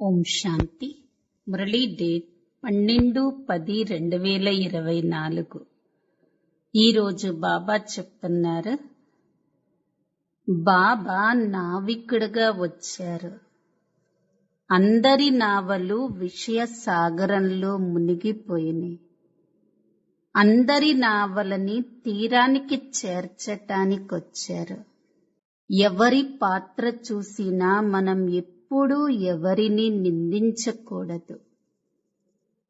ఓం శాంతి. Murali date 12-10-2024. ఈరోజు బాబా చెప్తున్నారు, బాబా నావికుడుగా వచ్చారు. అందరి నావలు విషయ సాగరంలో మునిగిపోయినాయి. అందరి నావలని తీరానికి చేర్చటానికొచ్చారు. ఎవరి పాత్ర చూసినా మనం ఎప్పుడూ ఎవరిని నిందించకూడదు.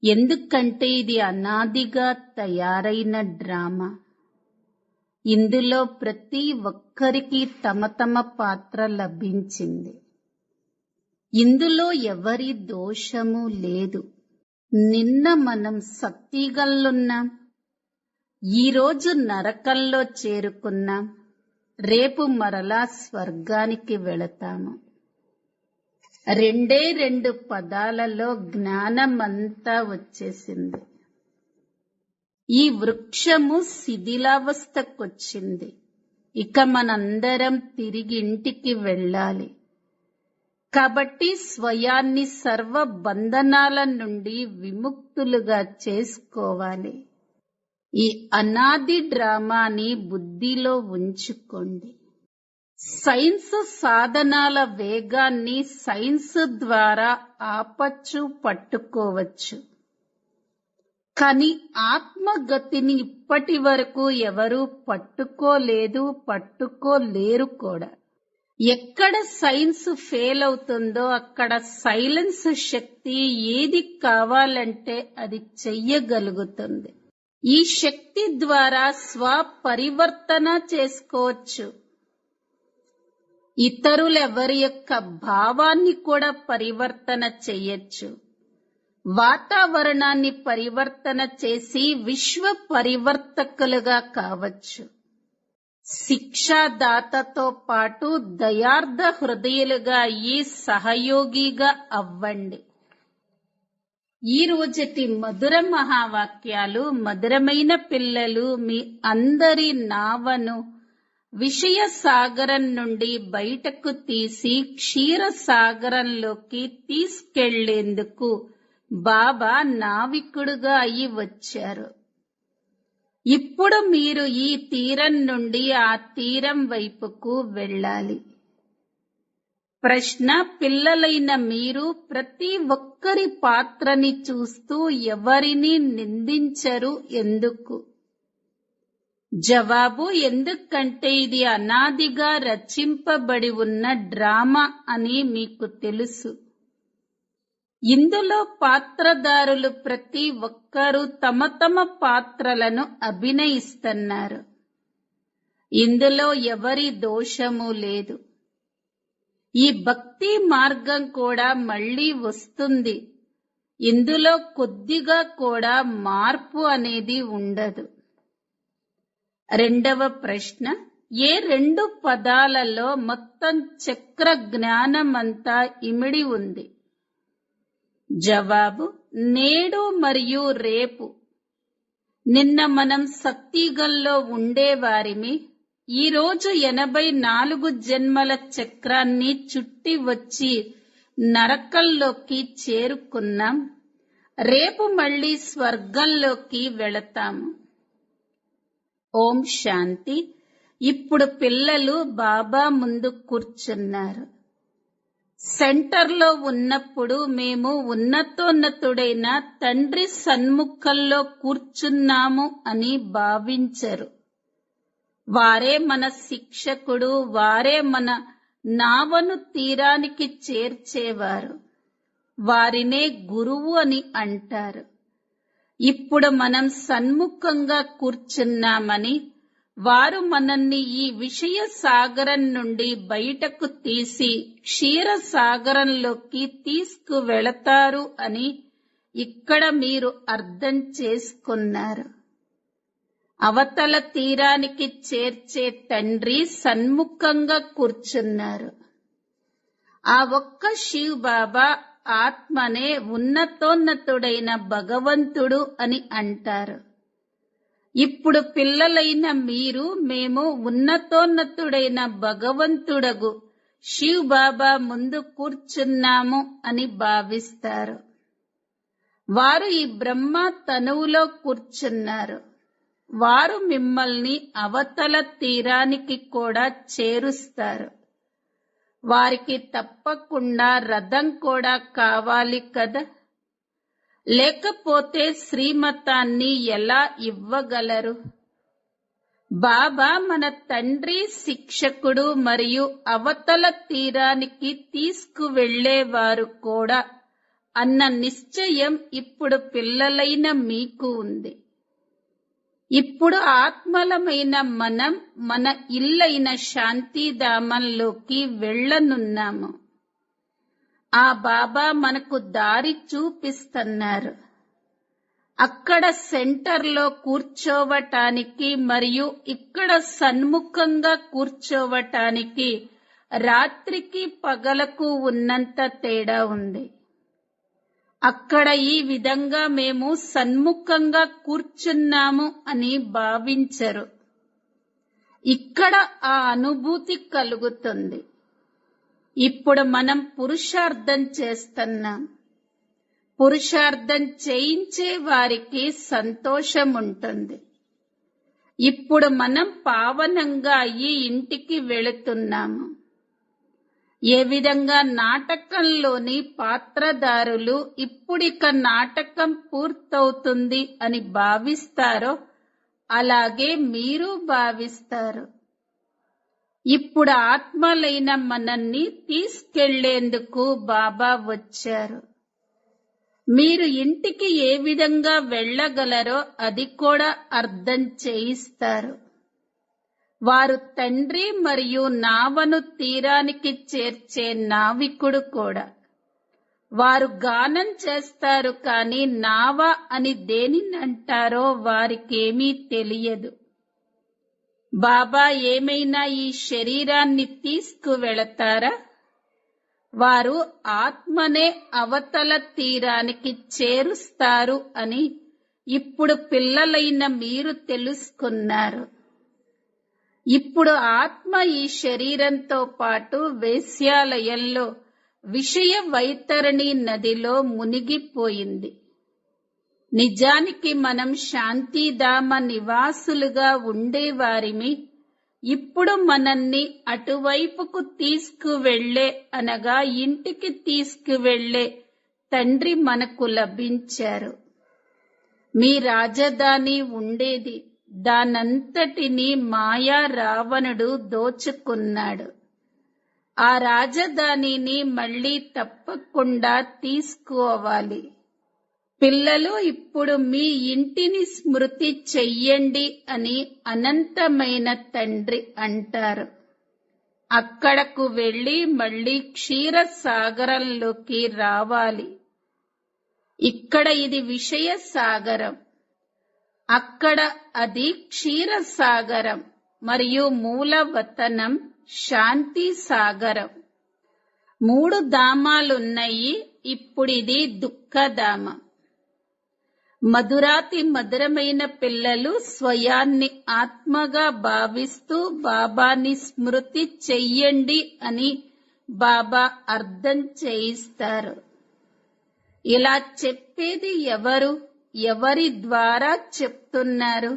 ఎందుకంటే ఇది అనాదిగా తయారైన డ్రామా. ఇందులో ప్రతి ఒక్కరికి తమ తమ పాత్ర లభించింది. ఇందులో ఎవరి దోషము లేదు. నిన్న మనం సత్యుగంలున్నాం, ఈరోజు నరకంలో చేరుకున్నాం, రేపు మరలా స్వర్గానికి వెళతాము. రెండు పదాలలో జ్ఞానమంతా వచ్చేసింది. ఈ వృక్షము శిథిలావస్థకొచ్చింది. ఇక మనందరం తిరిగి ఇంటికి వెళ్ళాలి. కాబట్టి స్వయాన్ని సర్వ బంధనాల నుండి విముక్తులుగా చేసుకోవాలి. ఈ అనాది డ్రామాని బుద్ధిలో ఉంచుకోండి. సైన్స్ సాధనాల వేగాన్ని సైన్స్ ద్వారా ఆపచ్చు, పట్టుకోవచ్చు. కానీ ఆత్మగతిని ఇప్పటి వరకు ఎవరూ పట్టుకోలేదు, పట్టుకోలేరు కూడా. ఎక్కడ సైన్స్ ఫెయిల్ అవుతుందో అక్కడ సైలెన్స్ శక్తి ఏది కావాలంటే అది చెయ్యగలుగుతుంది. ఈ శక్తి ద్వారా స్వపరివర్తన చేసుకోవచ్చు. ఇతరులెవరి యొక్క భావాన్ని కూడా పరివర్తన చెయ్యొచ్చు. వాతావరణాన్ని పరివర్తన చేసి విశ్వ పరివర్తకులుగా కావచ్చు. శిక్షాదాతతో పాటు దయార్థ హృదయులుగా ఈ సహయోగిగా అవ్వండి. ఈ రోజటి మధుర మహావాక్యాలు, మధురమైన పిల్లలు మీ అందరి నావను విషయ సాగరం నుండి బయటకు తీసి క్షీర సాగరంలోకి తీసుకెళ్లేందుకు బాబా నావికుడుగా అయి వచ్చారు. ఇప్పుడు మీరు ఈ తీరం నుండి ఆ తీరం వైపుకు వెళ్ళాలి. ప్రశ్న: పిల్లలైన మీరు ప్రతి ఒక్కరి పాత్రని చూస్తూ ఎవరిని నిందించరు ఎందుకు? జవాబు: ఎందుకంటే ఇది అనాదిగా రచింపబడి ఉన్న డ్రామా అని మీకు తెలుసు. ఇందులో పాత్రధారులు ప్రతి ఒక్కరూ తమ తమ పాత్రలను అభినయిస్తున్నారు. ఇందులో ఎవరి దోషము లేదు. ఈ భక్తి మార్గం కూడా మళ్ళీ వస్తుంది. ఇందులో కొద్దిగా కూడా మార్పు అనేది ఉండదు. రెండవ ప్రశ్న: ఏ రెండు పదాలలో మొత్తం చక్ర జ్ఞానమంతా ఇమిడి ఉంది? జవాబు: నేడు మరియు రేపు. నిన్న మనం సత్యుగంలో ఉండేవారిమి. ఈరోజు 84 జన్మల చక్రాన్ని చుట్టి వచ్చి నరకంలోకి చేరుకున్నాం. రేపు మళ్ళీ స్వర్గంలోకి వెళతాము. ఓం శాంతి. ఇప్పుడు పిల్లలు బాబా ముందు కూర్చున్నారు. సెంటర్లో ఉన్నప్పుడు మేము ఉన్నతోన్నతుడైన తండ్రి సన్ముఖంలో కూర్చున్నాము అని భావించరు. వారే మన శిక్షకుడు, వారే మన నావను తీరానికి చేర్చేవారు. వారినే గురువు అని అంటారు. ఇప్పుడు మనం సన్ముఖంగా కూర్చున్నామని, వారు మనల్ని ఈ విషయ సాగరం నుండి బయటకు తీసి క్షీర సాగరంలోకి తీసుకువెళతారు అని ఇక్కడ మీరు అర్థం చేసుకున్నారు. అవతల తీరానికి చేర్చే తండ్రి సన్ముఖంగా కూర్చున్నారు. ఆ ఒక్క శివ్ బాబా ఆత్మనే ఉన్నతోన్నతుడైన భగవంతుడు అని అంటారు. ఇప్పుడు పిల్లలైన మీరు మేము ఉన్నతోన్నతుడైన భగవంతుడగు శివ్ బాబా ముందు కూర్చున్నాము అని భావిస్తారు. వారు ఈ బ్రహ్మ తనువులో కూర్చున్నారు. వారు మిమ్మల్ని అవతల తీరానికి కూడా చేరుస్తారు. వారికి తప్పకుండా రథం కూడా కావాలి కదా, లేకపోతే శ్రీమతాన్ని ఎలా ఇవ్వగలరు? బాబా మన తండ్రి, శిక్షకుడు మరియు అవతల తీరానికి తీసుకువెళ్లేవారు కూడా అన్న నిశ్చయం ఇప్పుడు పిల్లలైన మీకు ఉంది. ఇప్పుడు ఆత్మలమైన మనం మన ఇల్లైన శాంతిధామంలోకి వెళ్ళనున్నాము. ఆ బాబా మనకు దారి చూపిస్తున్నారు. అక్కడ సెంటర్లో కూర్చోవటానికి మరియు ఇక్కడ సన్ముఖంగా కూర్చోవటానికి రాత్రికి పగలకు ఉన్నంత తేడా ఉంది. అక్కడ ఈ విధంగా మేము సన్ముఖంగా కూర్చున్నాము అని భావించరు. ఇక్కడ ఆ అనుభూతి కలుగుతుంది. ఇప్పుడు మనం పురుషార్థం చేస్తున్నాం. పురుషార్థం చేయించే వారికి సంతోషం ఉంటుంది. ఇప్పుడు మనం పావనంగా ఈ ఇంటికి వెళుతున్నాము. ఏ విధంగా నాటకంలోని పాత్రధారులు ఇప్పుడిక నాటకం పూర్తవుతుంది అని భావిస్తారో అలాగే మీరు భావిస్తారు. ఇప్పుడు ఆత్మలైన మనల్ని తీసుకెళ్లేందుకు బాబా వచ్చారు. మీరు ఇంటికి ఏ విధంగా వెళ్ళగలరో అది కూడా అర్థం చేయిస్తారు. వారు తండ్రి మరియు నావను తీరానికి చేర్చే నావికుడు కూడా. వారు గానం చేస్తారు, కానీ నావ అని దేనినంటారో వారికేమీ తెలియదు. బాబా ఏమైనా ఈ శరీరాన్ని తీసుకువెళతారా? వారు ఆత్మనే అవతల తీరానికి చేరుస్తారు అని ఇప్పుడు పిల్లలైన మీరు తెలుసుకున్నారు. ఇప్పుడు ఆత్మ ఈ శరీరంతో పాటు వేశ్యాలయంలో విషయ వైతరణి నదిలో మునిగిపోయింది. నిజానికి మనం శాంతిధామ నివాసులుగా ఉండేవారిమి. ఇప్పుడు మనల్ని అటువైపుకు తీసుకువెళ్లే అనగా ఇంటికి తీసుకువెళ్లే తండ్రి మనకు లభించారు. మీ రాజధాని ఉండేది, దానంతటిని మాయా రావణుడు దోచుకున్నాడు. ఆ రాజధానిని మళ్ళీ తప్పకుండా తీసుకోవాలి. పిల్లలు, ఇప్పుడు మీ ఇంటిని స్మృతి చెయ్యండి అని అనంతమైన తండ్రి అంటారు. అక్కడకు వెళ్లి మళ్ళీ క్షీరసాగరంలోకి రావాలి. ఇక్కడ ఇది విషయ సాగరం, అక్కడ అది క్షీరసాగరం మరియు మూలవతనం శాంతి సాగరం. 3 ధామాలున్నాయి. ఇప్పుడిది దుఃఖధామం. మధురాతి మధురమైన పిల్లలు స్వయాన్ని ఆత్మగా భావిస్తూ బాబాని స్మృతి చెయ్యండి అని బాబా అర్థం చేయిస్తారు. ఇలా చెప్పేది ఎవరు? ఎవరి ద్వారా చెప్తున్నారు?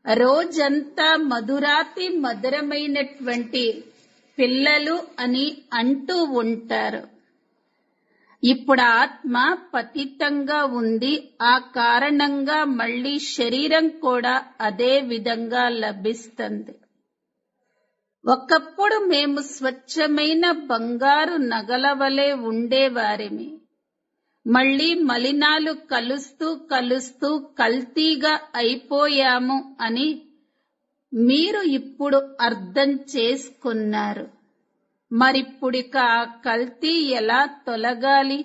రోజంతా మధురాతి మధురమైనటువంటి పిల్లలు అని అంటూ ఉంటారు. ఇప్పుడు ఆత్మ పతితంగా ఉంది. ఆ కారణంగా మళ్ళీ శరీరం కూడా అదే విధంగా లభిస్తుంది. ఒకప్పుడు మేము స్వచ్ఛమైన బంగారు నగల వలె ఉండేవారిమి. మళ్ళీ మలినాలు కలుస్తూ కలుస్తూ కల్తీగా అయిపోయాము అని మీరు ఇప్పుడు అర్థం చేసుకున్నారు. మరిప్పుడిక ఆ కల్తీ ఎలా తొలగాలి?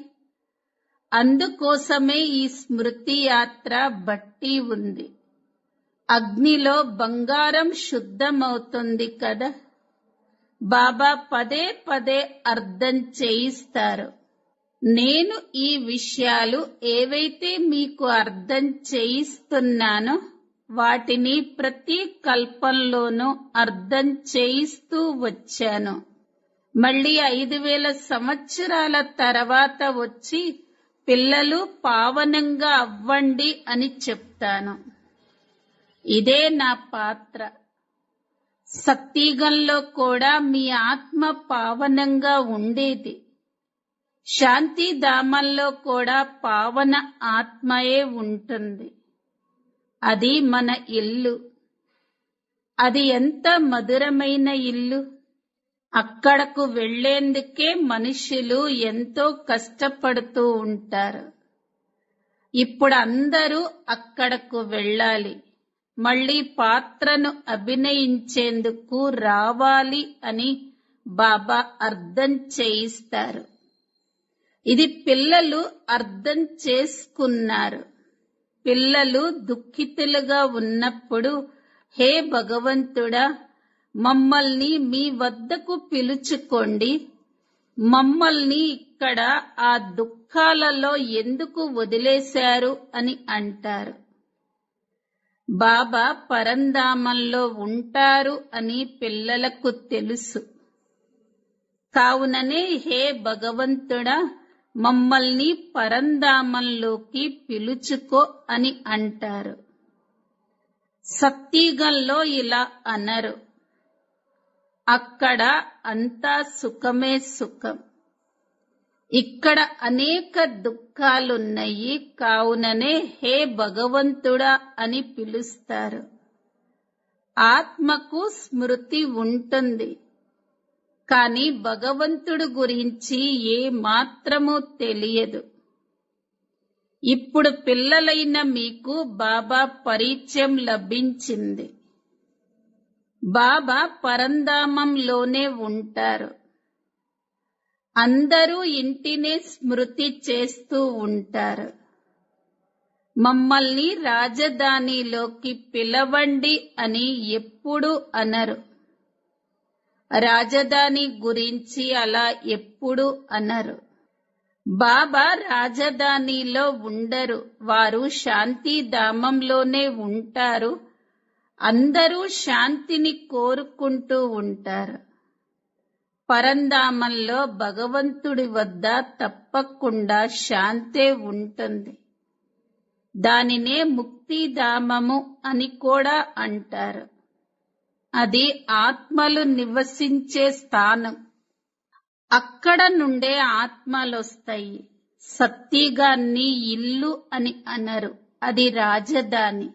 అందుకోసమే ఈ స్మృతి యాత్ర బట్టి ఉంది. అగ్నిలో బంగారం శుద్ధమవుతుంది కదా. బాబా పదే పదే అర్థం చేయిస్తారు. నేను ఈ విషయాలు ఏవైతే మీకు అర్థం చేయిస్తున్నానో వాటిని ప్రతి కల్పంలోనూ అర్థం చేయిస్తూ వచ్చాను. మళ్ళీ 5000 సంవత్సరాల తర్వాత వచ్చి పిల్లలు పావనంగా అవ్వండి అని చెప్తాను. ఇదే నా పాత్ర. సత్యుగంలో కూడా మీ ఆత్మ పావనంగా ఉండేది. శాంతిధామంలో కూడా పావన ఆత్మయే ఉంటుంది. అది మన ఇల్లు. అది ఎంత మధురమైన ఇల్లు. అక్కడకు వెళ్లేందుకే మనుషులు ఎంతో కష్టపడుతూ ఉంటారు. ఇప్పుడు అందరూ అక్కడకు వెళ్ళాలి. మళ్ళీ పాత్రను అభినయించేందుకు రావాలి అని బాబా అర్థం చేయిస్తారు. ఇది పిల్లలు అర్థం చేసుకున్నారు. పిల్లలు దుఃఖితులుగా ఉన్నప్పుడు, హే భగవంతుడా, మమ్మల్ని మీ వద్దకు పిలుచుకోండి. మమ్మల్ని ఇక్కడ ఆ దుఃఖాలలో ఎందుకు వదిలేశారు అని అంటారు. బాబా పరంధామంలో ఉంటారు అని పిల్లలకు తెలుసు. కావుననే హే భగవంతుడా, మమ్మల్ని పరంధామంలోకి పిలుచుకో అని అంటారు. సత్యుగంలో ఇలా అనరు. అక్కడ అంతా సుఖమే సుఖం. ఇక్కడ అనేక దుఃఖాలున్నాయి. కావుననే హే భగవంతుడా అని పిలుస్తారు. ఆత్మకు స్మృతి ఉంటుంది, కానీ భగవంతుడు గురించి ఏ మాత్రమూ తెలియదు. ఇప్పుడు పిల్లలైన మీకు బాబా పరిచయం లభించింది. బాబా పరంధామంలోనే ఉంటారు. అందరూ ఇంటినే స్మృతి చేస్తూ ఉంటారు. మమ్మల్ని రాజధానిలోకి పిలవండి అని ఎప్పుడూ అనరు. రాజధాని గురించి అలా ఎప్పుడూ అనరు. బాబా రాజధానిలో ఉండరు. వారు శాంతిధామంలోనే ఉంటారు. అందరూ శాంతిని కోరుకుంటూ ఉంటారు. పరంధామంలో భగవంతుడి వద్ద తప్పకుండా శాంతే ఉంటుంది. దానినే ముక్తిధామము అని కూడా అంటారు. అది ఆత్మలు నివసించే స్థానం. అక్కడ నుండే ఆత్మలొస్తాయి. సత్యుగాన్ని ఇల్లు అని అనరు. అది రాజధాని.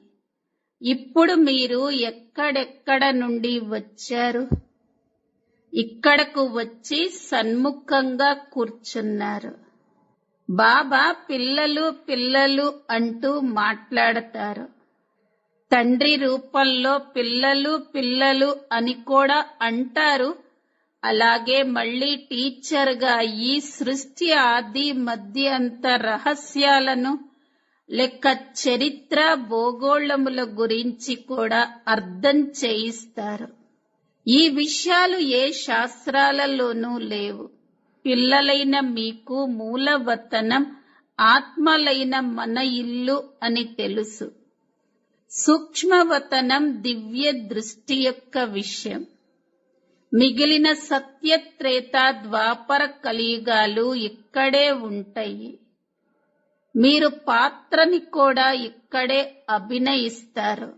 ఇప్పుడు మీరు ఎక్కడెక్కడ నుండి వచ్చారు? ఇక్కడకు వచ్చి సన్ముఖంగా కూర్చున్నారు. బాబా పిల్లలు పిల్లలు అంటూ మాట్లాడతారు. తండ్రి రూపంలో పిల్లలు పిల్లలు అని కూడా అంటారు. అలాగే మళ్ళీ టీచర్గా ఈ సృష్టి ఆది మధ్య అంత రహస్యాలను లెక్క చరిత్ర భూగోళముల గురించి కూడా అర్థం చేయిస్తారు. ఈ విషయాలు ఏ శాస్త్రాలలోనూ లేవు. పిల్లలైన మీకు మూలవతనం ఆత్మలైన మన ఇల్లు అని తెలుసు. సూక్ష్మవతనం దివ్య దృష్టి యొక్క విషయం. మిగిలిన సత్యత్రేత ద్వాపర కలియుగాలు ఇక్కడే ఉంటాయి. మీరు పాత్రని కూడా ఇక్కడే అభినయిస్తారు.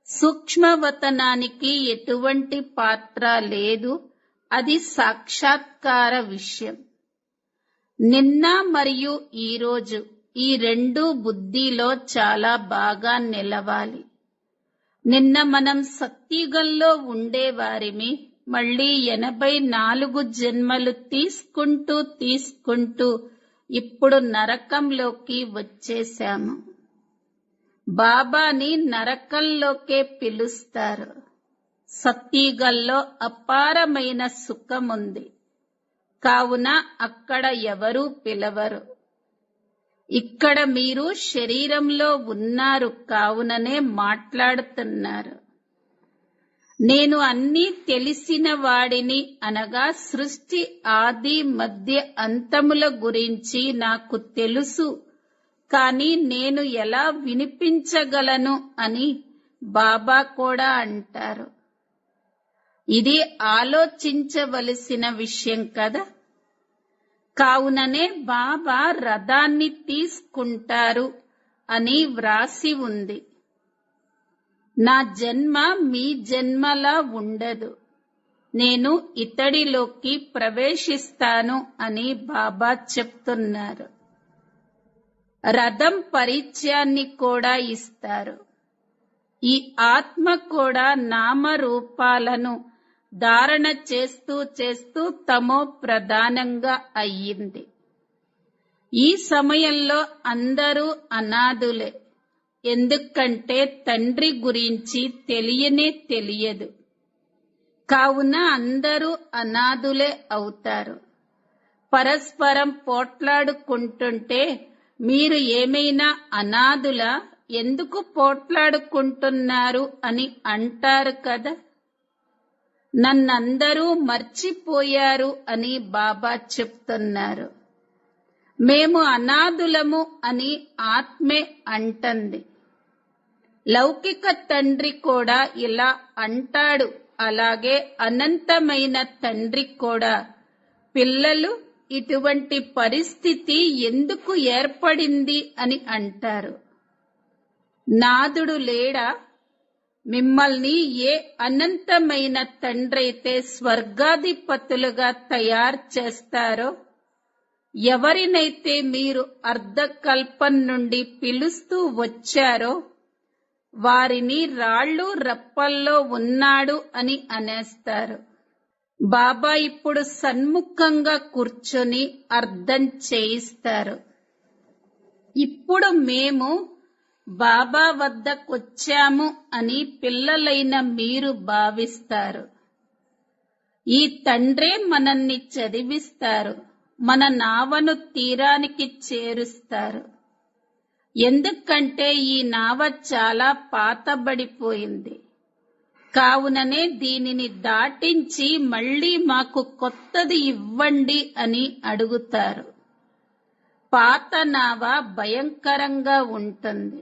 సూక్ష్మవతనానికి ఎటువంటి పాత్ర లేదు. అది సాక్షాత్కార విషయం. నిన్న మరియు ఈరోజు ఈ రెండూ బుద్ధిలో చాలా బాగా నిలవాలి. నిన్న మనం సత్యుగంలో ఉండేవారిమి. మళ్ళీ 84 జన్మలు తీసుకుంటూ ఇప్పుడు నరకంలోకి వచ్చేశాము. బాబాని నరకంలోకే పిలుస్తారు. సత్యుగంలో అపారమైన సుఖముంది. కావున అక్కడ ఎవరూ పిలవరు. ఇక్కడ మీరు శరీరంలో ఉన్నారు కావుననే మాట్లాడుతున్నారు. నేను అన్నీ తెలిసిన వాడిని అనగా సృష్టి ఆది మధ్య అంతముల గురించి నాకు తెలుసు, కానీ నేను ఎలా వినిపించగలను అని బాబా కూడా అంటారు. ఇది ఆలోచించవలసిన విషయం కదా. కావుననే బాబా రథాన్ని తీసుకుంటారు అని వ్రాసి ఉంది. నా జన్మ మీ జన్మలా ఉండదు, నేను ఇతడిలోకి ప్రవేశిస్తాను అని బాబా చెప్తున్నారు. రథం పరిచయాన్ని కూడా ఇస్తారు. ఈ ఆత్మ కూడా నామరూపాలను ధారణ చేస్తూ చేస్తూ తమో ప్రధానంగా అయ్యింది. ఈ సమయంలో అందరూ అనాథులే, ఎందుకంటే తండ్రి గురించి తెలియనే తెలియదు. కావున అందరూ అనాథులే అవుతారు. పరస్పరం పోట్లాడుకుంటుంటే మీరు ఏమైనా అనాథులా, ఎందుకు పోట్లాడుకుంటున్నారు అని అంటారు కదా. నన్నందరూ మర్చిపోయారు అని బాబా చెప్తున్నారు. మేము అనాథులము అని ఆత్మే అంటుంది. లౌకిక తండ్రి కూడా ఇలా అంటాడు. అలాగే అనంతమైన తండ్రి కూడా పిల్లలు ఇటువంటి పరిస్థితి ఎందుకు ఏర్పడింది అని అంటారు. నాదుడు లేడా? మిమ్మల్ని ఏ అనంతమైన తండ్రైతే స్వర్గాధిపతులుగా తయారు చేస్తారో, ఎవరినైతే మీరు అర్ధకల్పం నుండి పిలుస్తూ వచ్చారో వారిని రాళ్ళు రప్పల్లో ఉన్నాడు అని అనేస్తారు. బాబా ఇప్పుడు సన్ముఖంగా కూర్చొని అర్థం చేయిస్తారు. ఇప్పుడు మేము బాబా వద్దకొచ్చాము అని పిల్లలైన మీరు భావిస్తారు. ఈ తండ్రే మనల్ని చదివిస్తారు, మన నావను తీరానికి చేరుస్తారు. ఎందుకంటే ఈ నావ చాలా పాతబడిపోయింది. కావుననే దీనిని దాటించి మళ్ళీ మాకు కొత్తది ఇవ్వండి అని అడుగుతారు. పాత నావ భయంకరంగా ఉంటుంది,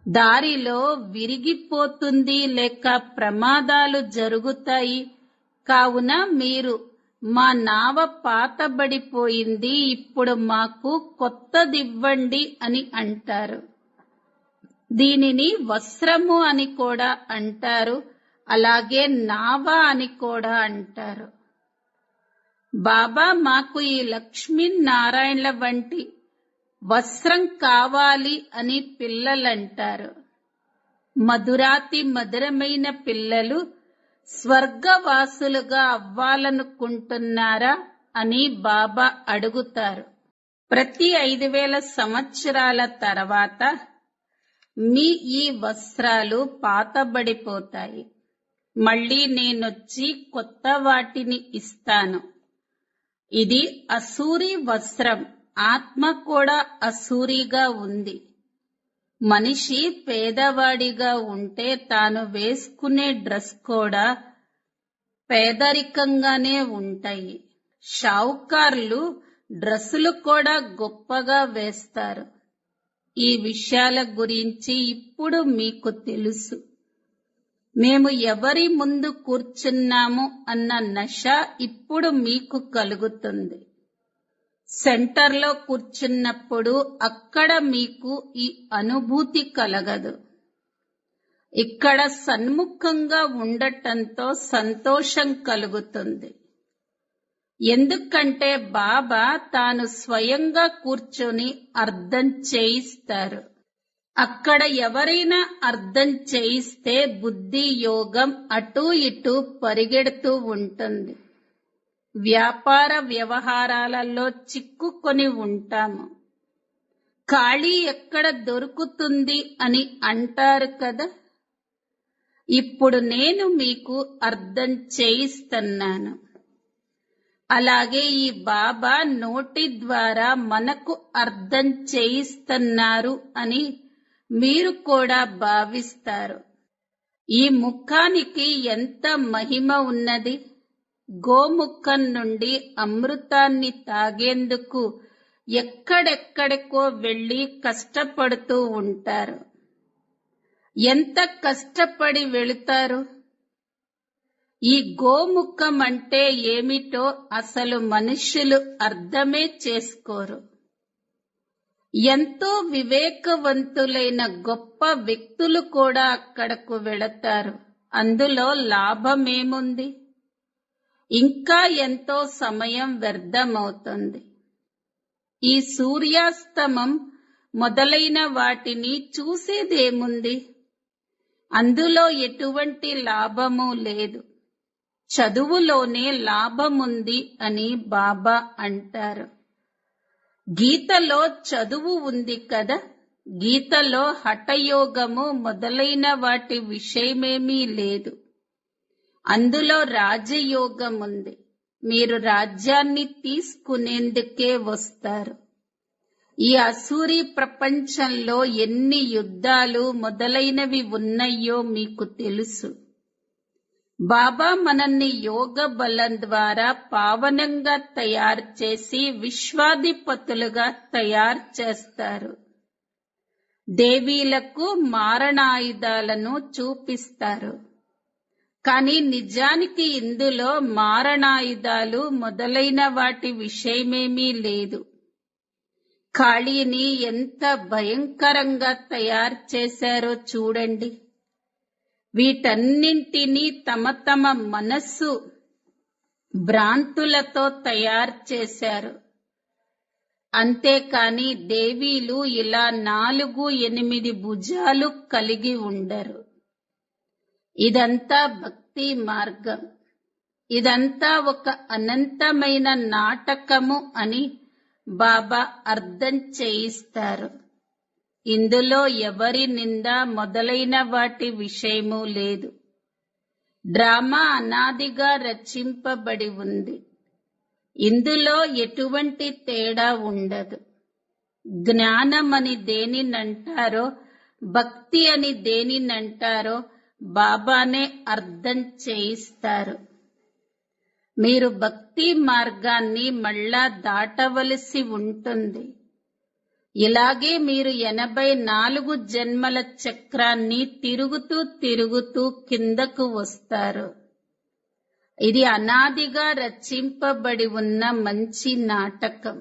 దారిలో విరిగిపోతుంది లేక ప్రమాదాలు జరుగుతాయి. కావున మీరు మా నావ పాతబడిపోయింది, ఇప్పుడు మాకు కొత్తదివ్వండి అని అంటారు. దీనిని వస్త్రము అని కూడా అంటారు, అలాగే నావ అని కూడా అంటారు. బాబా మాకు ఈ లక్ష్మీనారాయణల వంటి వస్త్రం కావాలి అని పిల్లలంటారు. మధురాతి మధురమైన పిల్లలు స్వర్గవాసులుగా అవ్వాలనుకుంటున్నారా అని బాబా అడుగుతారు. ప్రతి 5000 సంవత్సరాల తర్వాత మీ ఈ వస్త్రాలు పాతబడిపోతాయి. మళ్ళీ నేనొచ్చి కొత్త వాటిని ఇస్తాను. ఇది అసూరి వస్త్రం. ఆత్మ కూడా అసూరిగా ఉంది. మనిషి పేదవాడిగా ఉంటే తాను వేసుకునే డ్రెస్ కూడా పేదరికంగానే ఉంటాయి. షావుకార్లు డ్రెస్సులు కూడా గొప్పగా వేస్తారు. ఈ విషయాల గురించి ఇప్పుడు మీకు తెలుసు. మేము ఎవరి ముందు కూర్చున్నాము అన్న నష ఇప్పుడు మీకు కలుగుతుంది. సెంటర్లో కూర్చున్నప్పుడు అక్కడ మీకు ఈ అనుభూతి కలగదు. ఇక్కడ సన్ముఖంగా ఉండటంతో సంతోషం కలుగుతుంది. ఎందుకంటే బాబా తాను స్వయంగా కూర్చొని అర్థం చేయిస్తారు. అక్కడ ఎవరైనా అర్థం చేయిస్తే బుద్ధి యోగం అటూ ఇటూ పరిగెడుతూ ఉంటుంది. వ్యాపార వ్యవహారాలలో చిక్కుకొని ఉంటాము. ఖాళీ ఎక్కడ దొరుకుతుంది అని అంటారు కదా. ఇప్పుడు నేను మీకు అర్థం చేయిస్తున్నాను. అలాగే ఈ బాబా నోటి ద్వారా మనకు అర్థం చేయిస్తున్నారు అని మీరు కూడా భావిస్తారు. ఈ ముఖానికి ఎంత మహిమ ఉన్నది. గోముఖం నుండి అమృతాన్ని తాగేందుకు ఎక్కడెక్కడికో వెళ్లి కష్టపడుతూ ఉంటారు. ఎంత కష్టపడి వెళుతారు. ఈ గోముఖం అంటే ఏమిటో అసలు మనుష్యులు అర్థమే చేసుకోరు. ఎంతో వివేకవంతులైన గొప్ప వ్యక్తులు కూడా అక్కడకు వెళతారు. అందులో లాభమేముంది? ఇంకా ఎంతో సమయం వ్యర్థమవుతుంది. ఈ సూర్యాస్తమం మొదలైన వాటిని చూసేదేముంది? అందులో ఎటువంటి లాభము లేదు. చదువులోనే లాభముంది అని బాబా అంటారు. గీతలో చదువు ఉంది కదా, గీతలో హఠయోగము మొదలైన వాటి విషయమేమీ లేదు. అందులో రాజయోగం ఉంది. మీరు రాజ్యాన్ని తీసుకునేందుకే వస్తారు. ఈ అసూరి ప్రపంచంలో ఎన్ని యుద్ధాలు మొదలైనవి ఉన్నాయో మీకు తెలుసు. బాబా మనల్ని యోగ బలం ద్వారా పావనంగా తయారు చేసి విశ్వాధిపతులుగా తయారు చేస్తారు. దేవీలకు మారణాయుధాలను చూపిస్తారు. కానీ నిజానికి ఇందులో మారణాయుధాలు మొదలైన వాటి విషయమేమీ లేదు. ఖాళీని ఎంత భయంకరంగా తయారు చేశారో చూడండి. వీటన్నింటినీ తమ తమ మనస్సు భ్రాంతులతో తయారు చేశారు. అంతేకాని దేవీలు ఇలా 4-8 భుజాలు కలిగి ఉండరు. ఇదంతా భక్తి మార్గం. ఇదంతా ఒక అనంతమైన నాటకము అని బాబా అర్థం చేయిస్తారు. ఇందులో ఎవరి నింద మొదలైన వాటి విషయము లేదు. డ్రామా అనాదిగా రచింపబడి ఉంది. ఇందులో ఎటువంటి తేడా ఉండదు. జ్ఞానమని దేనినంటారో, భక్తి అని దేనినంటారో బాబానే అర్థం చేయిస్తారు. మీరు భక్తి మార్గాన్ని మళ్ళా దాటవలసి ఉంటుంది. ఇలాగే మీరు 84 జన్మల చక్రాన్ని తిరుగుతూ తిరుగుతూ కిందకు వస్తారు. ఇది అనాదిగా రచింపబడి ఉన్న మంచి నాటకం.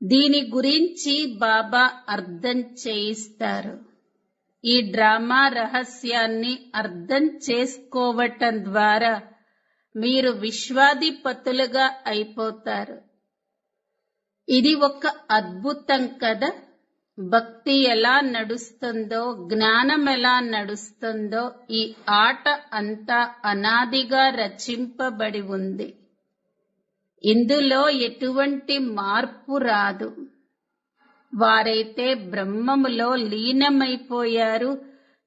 దీని గురించి బాబా అర్థం చేయిస్తారు. ఈ డ్రామా రహస్యాన్ని అర్థం చేసుకోవటం ద్వారా మీరు విశ్వాధిపతులుగా అయిపోతారు. ఇది ఒక అద్భుతం కదా. భక్తి ఎలా నడుస్తుందో, జ్ఞానం ఎలా నడుస్తుందో ఈ ఆట అంతా అనాదిగా రచింపబడి ఉంది. ఇందులో ఎటువంటి మార్పు రాదు. వారైతే బ్రహ్మములో లీనమైపోయారు,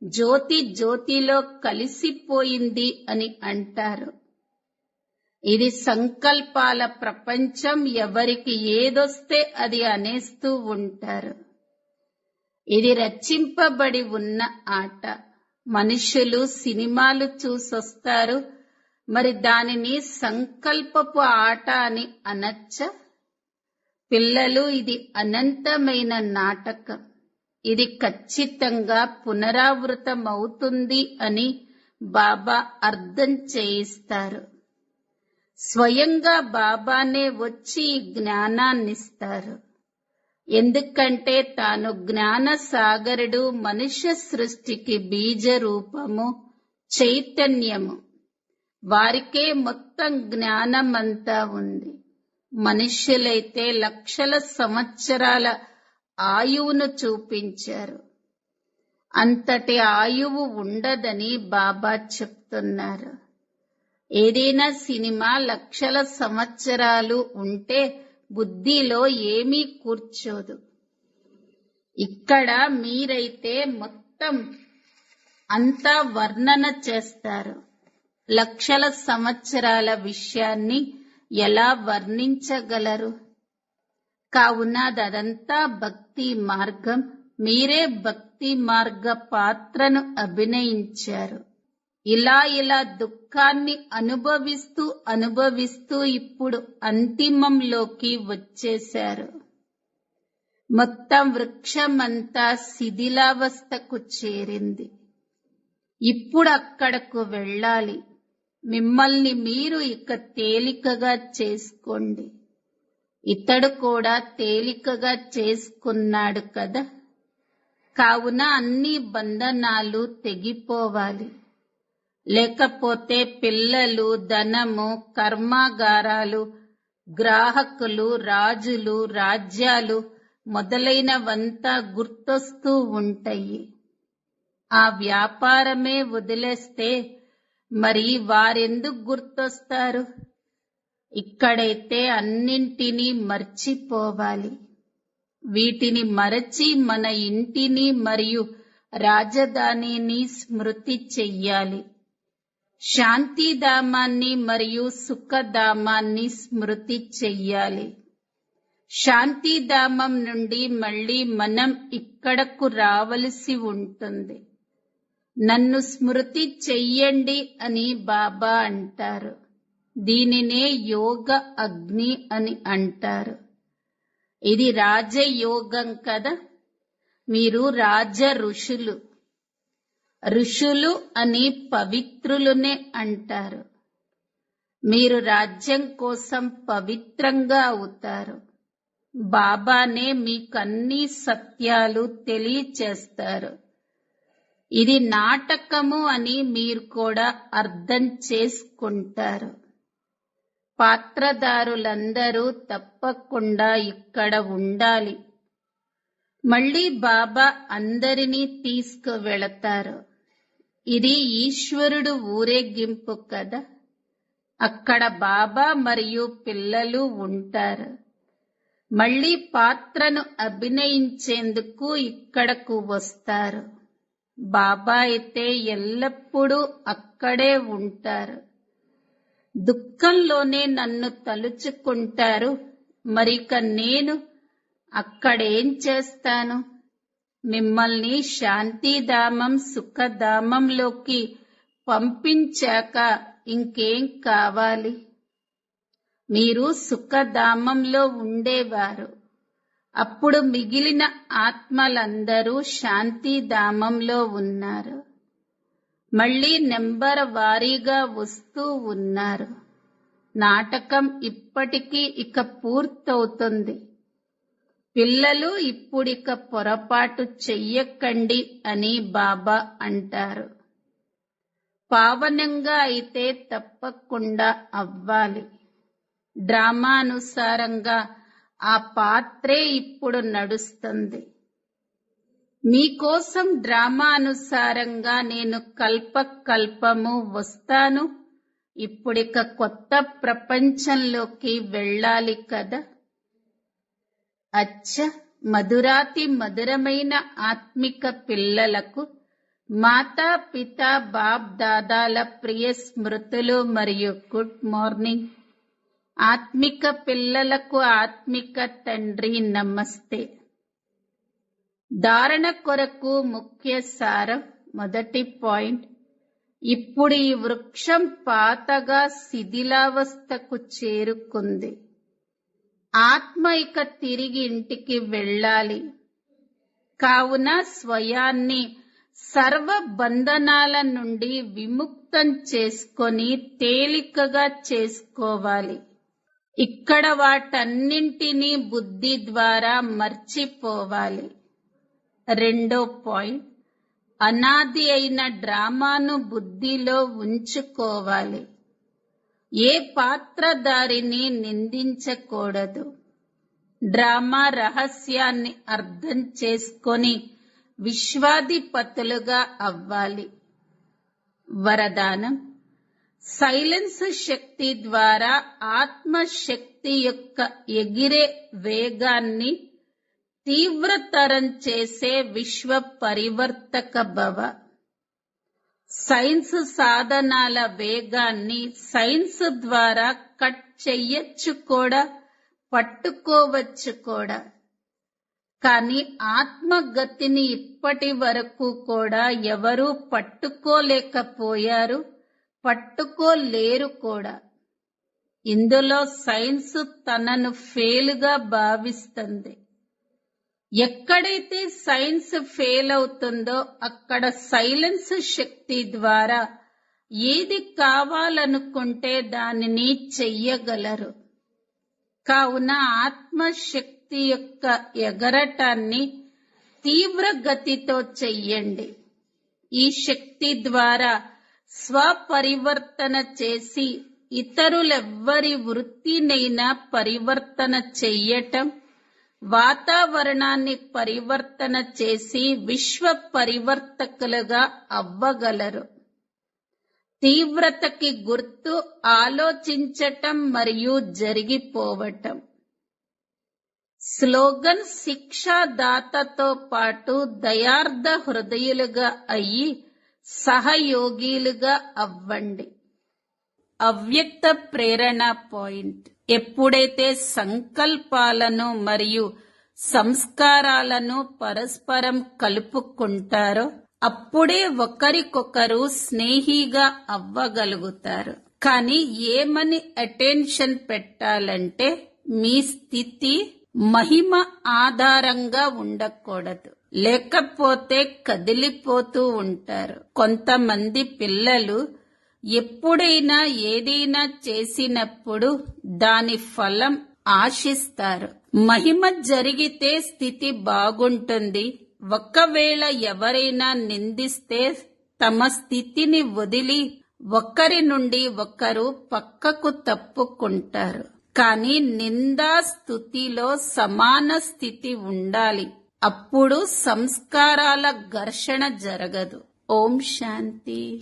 జ్యోతి జ్యోతిలో కలిసిపోయింది అని అంటారు. ఇది సంకల్పాల ప్రపంచం. ఎవరికి ఏదొస్తే అది అనేస్తూ ఉంటారు. ఇది రచింపబడి ఉన్న ఆట. మనుషులు సినిమాలు చూసొస్తారు, మరి దానిని సంకల్పపు ఆట అని అనొచ్చా? పిల్లలు, ఇది అనంతమైన నాటకం. ఇది ఖచ్చితంగా పునరావృతమవుతుంది అని బాబా అర్థం చేయిస్తారు. స్వయంగా బాబానే వచ్చి ఈ జ్ఞానాన్నిస్తారు. ఎందుకంటే తాను జ్ఞాన సాగరుడు, మనుష్య సృష్టికి బీజ రూపము, చైతన్యము. వారికే మొత్తం జ్ఞానమంతా ఉంది. మనుష్యులైతే లక్షల సంవత్సరాల ఆయువును చూపించారు. అంతటి ఆయువు ఉండదని బాబా చెప్తున్నారు. ఏదైనా సినిమా లక్షల సంవత్సరాలు ఉంటే బుద్ధిలో ఏమీ కూర్చోదు. ఇక్కడ మీరైతే మొత్తం అంతా వర్ణన చేస్తారు. లక్షల సంవత్సరాల విషయాన్ని ఎలా వర్ణించగలరు? కావున అదంతా భక్తి మార్గం. మీరే భక్తి మార్గ పాత్రను అభినయించారు. ఇలా దుఃఖాన్ని అనుభవిస్తూ అనుభవిస్తూ ఇప్పుడు అంతిమంలోకి వచ్చేశారు. మొత్తం వృక్షమంతా శిథిలావస్థకు చేరింది. ఇప్పుడు అక్కడకు వెళ్ళాలి. మిమ్మల్ని మీరు ఇక తేలికగా చేసుకోండి. ఇతడు కూడా తేలికగా చేసుకున్నాడు కదా. కావున అన్ని బంధనాలు తెగిపోవాలి. లేకపోతే పిల్లలు, ధనము, కర్మాగారాలు, గ్రాహకులు, రాజులు, రాజ్యాలు మొదలైనవంతా గుర్తొస్తూ ఉంటాయి. ఆ వ్యాపారమే వదిలేస్తే మరి వారెందుకు గుర్తొస్తారు? ఇక్కడైతే అన్నింటినీ మర్చిపోవాలి. వీటిని మరచి మన ఇంటిని మరియు రాజధానిని స్మృతి చెయ్యాలి. శాంతిధామాన్ని మరియు సుఖధామాన్ని స్మృతి చెయ్యాలి. శాంతిధామం నుండి మళ్ళీ మనం ఇక్కడకు రావలసి ఉంటుంది. నన్ను స్మృతి చెయ్యండి అని బాబా అంటారు. దీనినే యోగ అగ్ని అని అంటారు. ఇది రాజయోగం కదా. మీరు రాజ ఋషులు. ఋషులు అని పవిత్రులునే అంటారు. మీరు రాజ్యం కోసం పవిత్రంగా అవుతారు. బాబానే మీకన్నీ సత్యాలు తెలియచేస్తారు. ఇది నాటకము అని మీరు కూడా అర్థం చేసుకుంటారు. పాత్రదారులందరూ తప్పకుండా ఇక్కడ ఉండాలి. మళ్ళీ బాబా అందరినీ తీసుకువెళతారు. ఇది ఈశ్వరుడు ఊరేగింపు కదా. అక్కడ బాబా మరియు పిల్లలు ఉంటారు. మళ్ళీ పాత్రను అభినయించేందుకు ఇక్కడకు వస్తారు. బాబా అయితే ఎల్లప్పుడూ అక్కడే ఉంటారు. దుఃఖంలోనే నన్ను తలుచుకుంటారు. మరిక నేను అక్కడేం చేస్తాను? మిమ్మల్ని శాంతిధామం, సుఖధామంలోకి పంపించాక ఇంకేం కావాలి? మీరు సుఖధామంలో ఉండేవారు. అప్పుడు మిగిలిన ఆత్మలందరూ శాంతిధామంలో ఉన్నారు. మళ్ళీ నెంబర్ వారీగా వస్తూ ఉన్నారు. నాటకం ఇప్పటికీ ఇక పూర్తవుతుంది. పిల్లలు ఇప్పుడిక పొరపాటు చెయ్యకండి అని బాబా అంటారు. పావనంగా అయితే తప్పకుండా అవ్వాలి. డ్రామానుసారంగా ఆ పాత్రే ఇప్పుడు నడుస్తుంది. మీకోసం డ్రామానుసారంగా నేను కల్పకల్పము వస్తాను. ఇప్పుడిక కొత్త ప్రపంచంలోకి వెళ్ళాలి కదా. అచ్చ, మధురాతి మధురమైన ఆత్మిక పిల్లలకు మాతా పిత బాప్ దాదాల ప్రియ స్మృతులు మరియు గుడ్ మార్నింగ్. ఆత్మిక పిల్లలకు ఆత్మిక తండ్రి నమస్తే. ధారణ కొరకు ముఖ్య సారం. మొదటి పాయింట్. ఇప్పుడు ఈ వృక్షం పాతగా శిథిలావస్థకు చేరుకుంది. ఆత్మ ఇక తిరిగి ఇంటికి వెళ్ళాలి. కావున స్వయాన్ని సర్వ బంధనాల నుండి విముక్తం చేసుకొని తేలికగా చేసుకోవాలి. ఇక్కడ వాటన్నింటినీ బుద్ధి ద్వారా మర్చిపోవాలి. రెండో పాయింట్. అనాది అయిన డ్రామాను బుద్ధిలో ఉంచుకోవాలి. ఏ పాత్రధారిని నిందించకూడదు. డ్రామా రహస్యాన్ని అర్థం చేసుకొని విశ్వాధిపతులుగా అవ్వాలి. వరదానం. సైలెన్స్ శక్తి ద్వారా ఆత్మశక్తి యొక్క ఎగిరే వేగాన్ని తీవ్రతరం చేసే విశ్వ పరివర్తక భవ. సైన్స్ సాధనాల వేగాన్ని సైన్స్ ద్వారా కట్ చెయ్యొచ్చు కూడా, పట్టుకోవచ్చు కూడా. కానీ ఆత్మగతిని ఇప్పటి వరకు కూడా ఎవరూ పట్టుకోలేకపోయారు, పట్టుకోలేరు కూడా. ఇందులో సైన్స్ తనను ఫెయిల్గా భావిస్తుంది. ఎక్కడైతే సైన్స్ ఫెయిల్ అవుతుందో అక్కడ సైలెన్స్ శక్తి ద్వారా ఏది కావాలనుకుంటే దానిని చెయ్యగలరు. కావున ఆత్మశక్తి యొక్క ఎగరటాన్ని తీవ్ర గతితో చెయ్యండి. ఈ శక్తి ద్వారా స్వపరివర్తన చేసి ఇతరులెవ్వరి వృత్తినైనా పరివర్తన చెయ్యటం, వాతావరణాన్ని పరివర్తన చేసి విశ్వ పరివర్తకులుగా అవ్వగలరు. తీవ్రతకి గుర్తు ఆలోచించటం మరియు జరిగిపోవటం. స్లోగన్ శిక్షాదాతతో పాటు దయార్థ హృదయులుగా అయ్యి సహయోగిలుగా అవ్వండి. అవ్యక్త ప్రేరణ పాయింట్. ఎప్పుడైతే సంకల్పాలను మరియు సంస్కారాలను పరస్పరం కలుపుకుంటారో అప్పుడే ఒకరికొకరు స్నేహిగా అవ్వగలుగుతారు. కానీ ఏమని అటెన్షన్ పెట్టాలంటే మీ స్థితి మహిమ ఆధారంగా ఉండకూడదు. లేకపోతే కదిలిపోతూ ఉంటారు. కొంతమంది పిల్లలు ఎప్పుడైనా ఏదైనా చేసినప్పుడు దాని ఫలం ఆశిస్తారు. మహిమ జరిగితే స్థితి బాగుంటుంది. ఒకవేళ ఎవరైనా నిందిస్తే తమ స్థితిని వదిలి ఒకరి నుండి ఒకరు పక్కకు తప్పుకుంటారు. కానీ నిందా స్తుతిలో సమాన స్థితి ఉండాలి. అప్పుడు సంస్కారాల ఘర్షణ జరగదు. ఓం శాంతి.